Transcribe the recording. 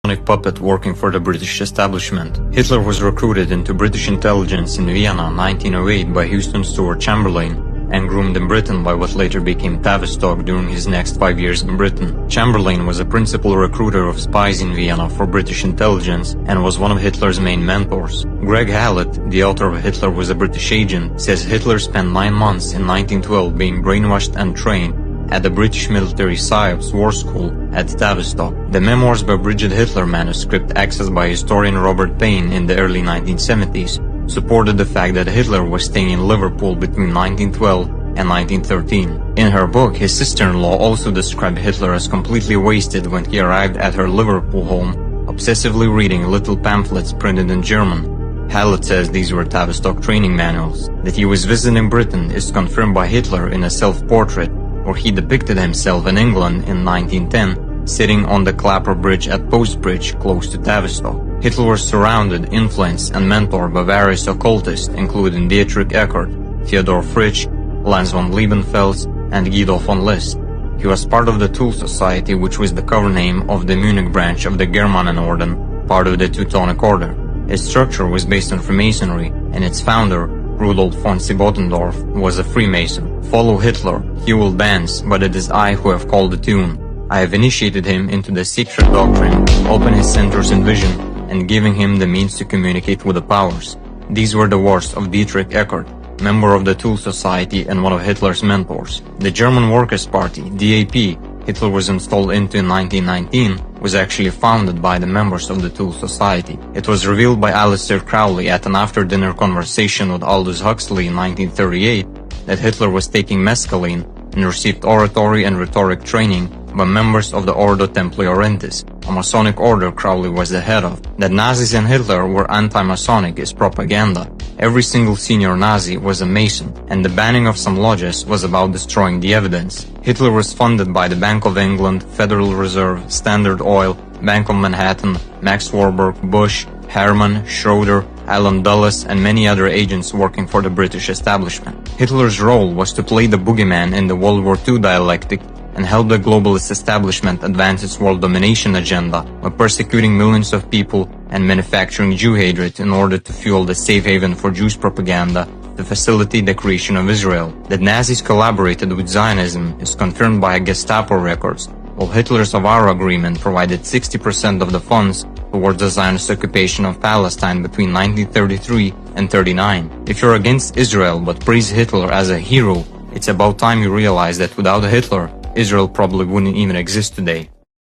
Masonic puppet working for the British establishment. Hitler was recruited into British intelligence in Vienna 1908 by Houston Stewart Chamberlain and groomed in Britain by what later became Tavistock during his next 5 years in Britain. Chamberlain was a principal recruiter of spies in Vienna for British intelligence and was one of Hitler's main mentors. Greg Hallett, the author of Hitler Was a British Agent, says Hitler spent 9 months in 1912 being brainwashed and trained at the British military PSYOPs war school at Tavistock. The Memoirs by Bridget Hitler manuscript, accessed by historian Robert Payne in the early 1970s, supported the fact that Hitler was staying in Liverpool between 1912 and 1913. In her book, his sister-in-law also described Hitler as completely wasted when he arrived at her Liverpool home, obsessively reading little pamphlets printed in German. Hallett says these were Tavistock training manuals. That he was visiting Britain is confirmed by Hitler in a self-portrait, where he depicted himself in England in 1910, sitting on the Clapper Bridge at Post Bridge close to Tavistock. Hitler was surrounded, influenced, and mentored by various occultists, including Dietrich Eckart, Theodor Fritsch, Lanz von Liebenfels, and Guido von List. He was part of the Tool Society, which was the cover name of the Munich branch of the Germanenorden, part of the Teutonic Order. Its structure was based on Freemasonry, and its founder, Rudolf von Siebotendorf, was a Freemason. Follow Hitler, he will dance, but it is I who have called the tune. I have initiated him into the secret doctrine, open his centers in vision, and giving him the means to communicate with the powers. These were the words of Dietrich Eckart, member of the Tool Society and one of Hitler's mentors. The German Workers' Party, DAP, Hitler was installed into in 1919, was actually founded by the members of the Tool Society. It was revealed by Aleister Crowley at an after-dinner conversation with Aldous Huxley in 1938 that Hitler was taking mescaline and received oratory and rhetoric training by members of the Ordo Templi Orientis, a Masonic order Crowley was the head of. That Nazis and Hitler were anti-Masonic is propaganda. Every single senior Nazi was a Mason, and the banning of some lodges was about destroying the evidence. Hitler was funded by the Bank of England, Federal Reserve, Standard Oil, Bank of Manhattan, Max Warburg, Bush, Herman, Schroeder, Alan Dulles, and many other agents working for the British establishment. Hitler's role was to play the boogeyman in the World War II dialectic and help the globalist establishment advance its world domination agenda by persecuting millions of people and manufacturing Jew hatred in order to fuel the safe haven for Jews propaganda to facilitate the creation of Israel. That Nazis collaborated with Zionism is confirmed by Gestapo records, while Hitler's Avara Agreement provided 60% of the funds towards the Zionist occupation of Palestine between 1933 and 39. If you're against Israel but praise Hitler as a hero, it's about time you realize that without Hitler, Israel probably wouldn't even exist today.